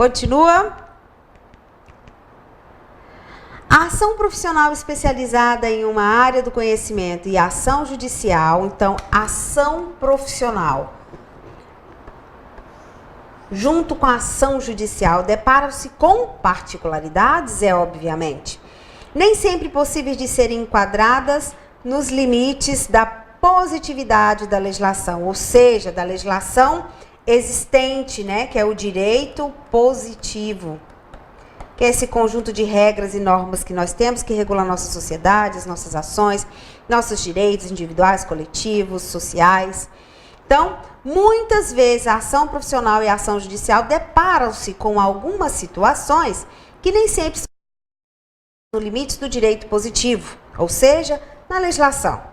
Continua. A ação profissional especializada em uma área do conhecimento e a ação judicial, então, ação profissional, junto com a ação judicial, deparam-se com particularidades, obviamente, nem sempre possíveis de serem enquadradas nos limites da positividade da legislação, ou seja, da legislação existente, né, que é o direito positivo, que é esse conjunto de regras e normas que nós temos que regulam nossa sociedade, as nossas ações, nossos direitos individuais, coletivos, sociais. Então, muitas vezes a ação profissional e a ação judicial deparam-se com algumas situações que nem sempre são no limite do direito positivo, ou seja, na legislação.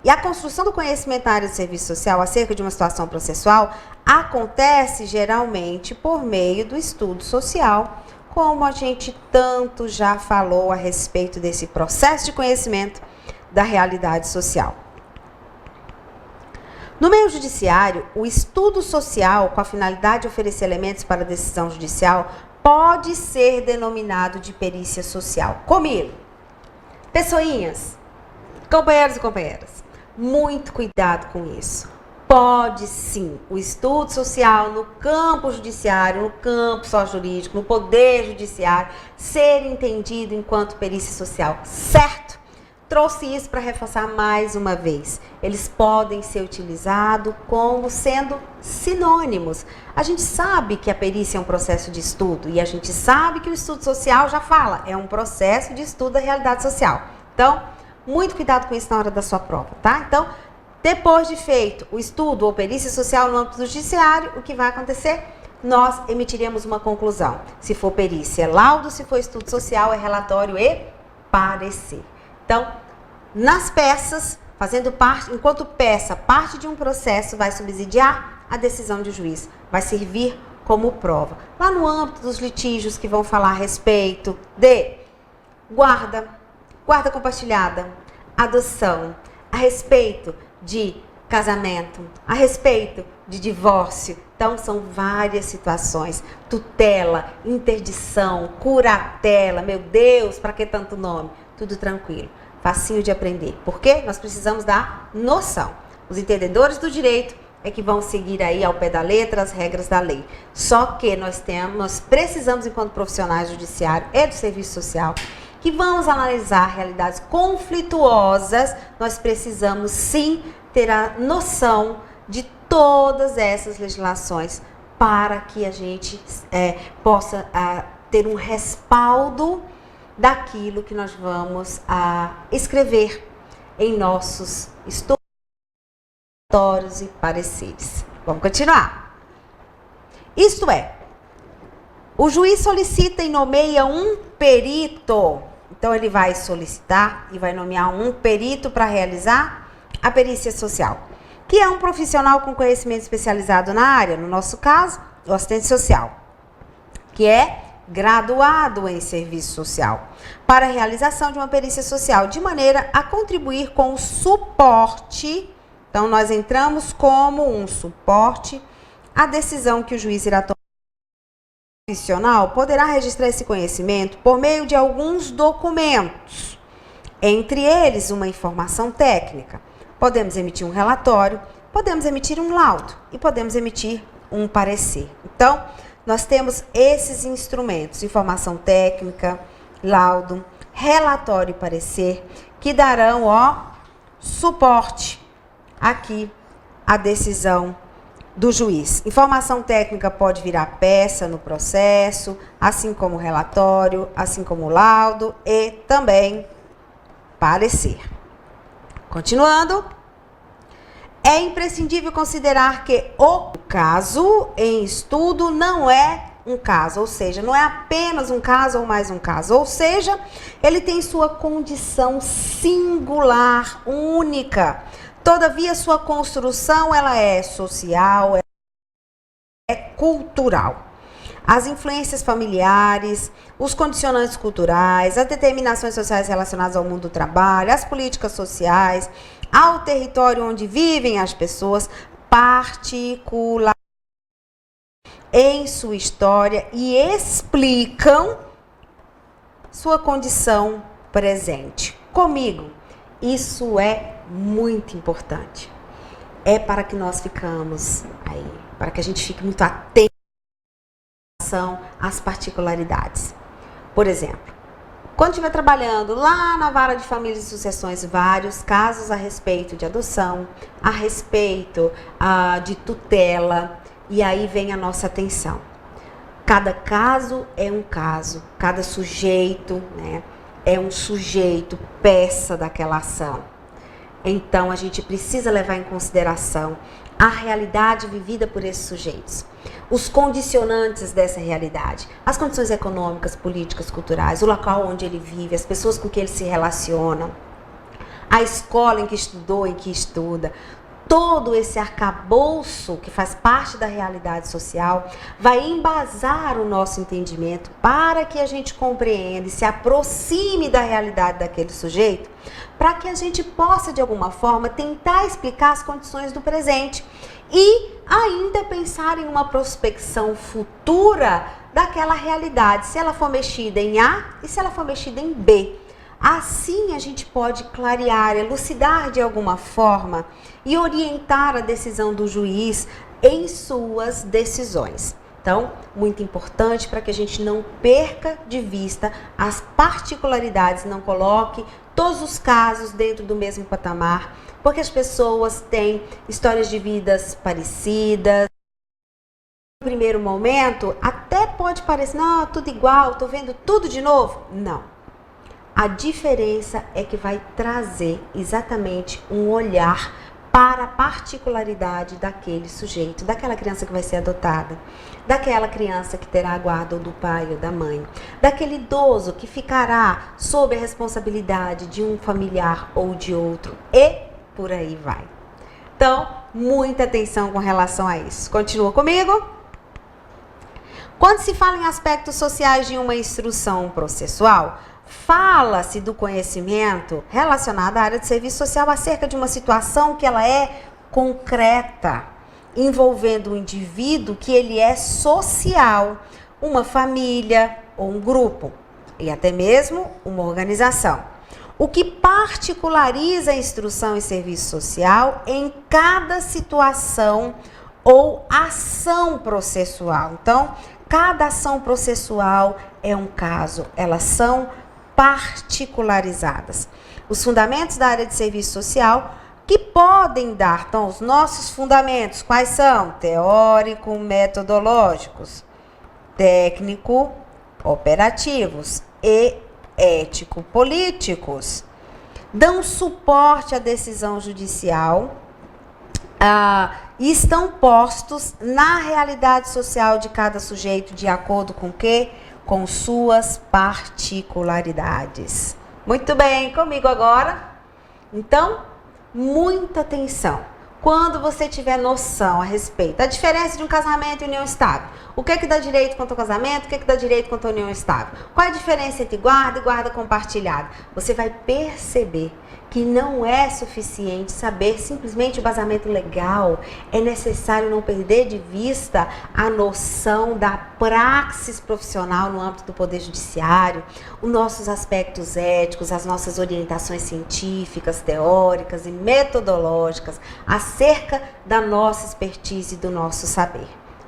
E a construção do conhecimento na área do serviço social acerca de uma situação processual acontece geralmente por meio do estudo social, como a gente tanto já falou a respeito desse processo de conhecimento da realidade social. No meio judiciário, o estudo social, com a finalidade de oferecer elementos para a decisão judicial, pode ser denominado de perícia social. Comigo, pessoinhas, companheiros e companheiras, muito cuidado com isso. Pode sim, o estudo social no campo judiciário, no campo só jurídico, no poder judiciário, ser entendido enquanto perícia social, certo? Trouxe isso para reforçar mais uma vez. Eles podem ser utilizados como sendo sinônimos. A gente sabe que a perícia é um processo de estudo e a gente sabe que o estudo social já fala, é um processo de estudo da realidade social. Então, muito cuidado com isso na hora da sua prova, tá? Então, depois de feito o estudo ou perícia social no âmbito do judiciário, o que vai acontecer? Nós emitiremos uma conclusão. Se for perícia, é laudo; se for estudo social, é relatório e parecer. Então, nas peças, fazendo parte, enquanto peça, parte de um processo, vai subsidiar a decisão de juiz, vai servir como prova. Lá no âmbito dos litígios que vão falar a respeito de guarda compartilhada, adoção, a respeito de casamento, a respeito de divórcio. Então, são várias situações. Tutela, interdição, curatela, meu Deus, para que tanto nome? Tudo tranquilo, facinho de aprender. Por quê? Nós precisamos da noção. Os entendedores do direito é que vão seguir aí ao pé da letra as regras da lei. Só que nós precisamos, enquanto profissionais do judiciário e do serviço social, que vamos analisar realidades conflituosas, nós precisamos sim ter a noção de todas essas legislações para que a gente possa ter um respaldo daquilo que nós vamos escrever em nossos estudos e pareceres. Vamos continuar. Isto é, o juiz solicita e nomeia um perito. Então, ele vai solicitar e vai nomear um perito para realizar a perícia social, que é um profissional com conhecimento especializado na área, no nosso caso, o assistente social, que é graduado em serviço social, para a realização de uma perícia social, de maneira a contribuir com o suporte. Então, nós entramos como um suporte à decisão que o juiz irá tomar. O profissional poderá registrar esse conhecimento por meio de alguns documentos, entre eles uma informação técnica. Podemos emitir um relatório, podemos emitir um laudo e podemos emitir um parecer. Então, nós temos esses instrumentos: informação técnica, laudo, relatório e parecer, que darão suporte aqui à decisão do juiz. Informação técnica pode virar peça no processo, assim como relatório, assim como laudo e também parecer. Continuando, é imprescindível considerar que o caso em estudo não é um caso, ou seja, não é apenas um caso ou mais um caso, ou seja, ele tem sua condição singular, única. Todavia, sua construção ela é social, é cultural. As influências familiares, os condicionantes culturais, as determinações sociais relacionadas ao mundo do trabalho, as políticas sociais, ao território onde vivem as pessoas, particularmente em sua história e explicam sua condição presente. Comigo, isso é muito importante. É para que nós ficamos aí, para que a gente fique muito atento às particularidades. Por exemplo, quando estiver trabalhando lá na vara de famílias e sucessões, vários casos a respeito de adoção, a respeito de tutela, e aí vem a nossa atenção. Cada caso é um caso, cada sujeito, né, é um sujeito peça daquela ação. Então a gente precisa levar em consideração a realidade vivida por esses sujeitos, os condicionantes dessa realidade, as condições econômicas, políticas, culturais, o local onde ele vive, as pessoas com quem ele se relaciona, a escola em que estudou, em que estuda. Todo esse arcabouço que faz parte da realidade social vai embasar o nosso entendimento para que a gente compreenda e se aproxime da realidade daquele sujeito, para que a gente possa, de alguma forma, tentar explicar as condições do presente e ainda pensar em uma prospecção futura daquela realidade, se ela for mexida em A e se ela for mexida em B. Assim a gente pode clarear, elucidar de alguma forma e orientar a decisão do juiz em suas decisões. Então, muito importante para que a gente não perca de vista as particularidades, não coloque todos os casos dentro do mesmo patamar, porque as pessoas têm histórias de vidas parecidas. No primeiro momento, até pode parecer, não, tudo igual, estou vendo tudo de novo. Não. A diferença é que vai trazer exatamente um olhar para a particularidade daquele sujeito, daquela criança que vai ser adotada, daquela criança que terá a guarda ou do pai ou da mãe, daquele idoso que ficará sob a responsabilidade de um familiar ou de outro e por aí vai. Então, muita atenção com relação a isso. Continua comigo? Quando se fala em aspectos sociais de uma instrução processual, fala-se do conhecimento relacionado à área de serviço social acerca de uma situação que ela é concreta, envolvendo um indivíduo que ele é social, uma família ou um grupo, e até mesmo uma organização. O que particulariza a instrução e serviço social em cada situação ou ação processual. Então, cada ação processual é um caso, elas são particularizadas. Os fundamentos da área de serviço social que podem dar, então, os nossos fundamentos, quais são? Teórico, metodológicos, técnico, operativos e ético-políticos. Dão suporte à decisão judicial e estão postos na realidade social de cada sujeito de acordo com o quê? Com suas particularidades. Muito bem, comigo agora? Então, muita atenção. Quando você tiver noção a respeito da diferença de um casamento e união estável, o que é que dá direito quanto ao casamento, o que é que dá direito quanto à união estável, qual é a diferença entre guarda e guarda compartilhada, você vai perceber que não é suficiente saber simplesmente o basamento legal, é necessário não perder de vista a noção da praxis profissional no âmbito do Poder Judiciário, os nossos aspectos éticos, as nossas orientações científicas, teóricas e metodológicas acerca da nossa expertise e do nosso saber.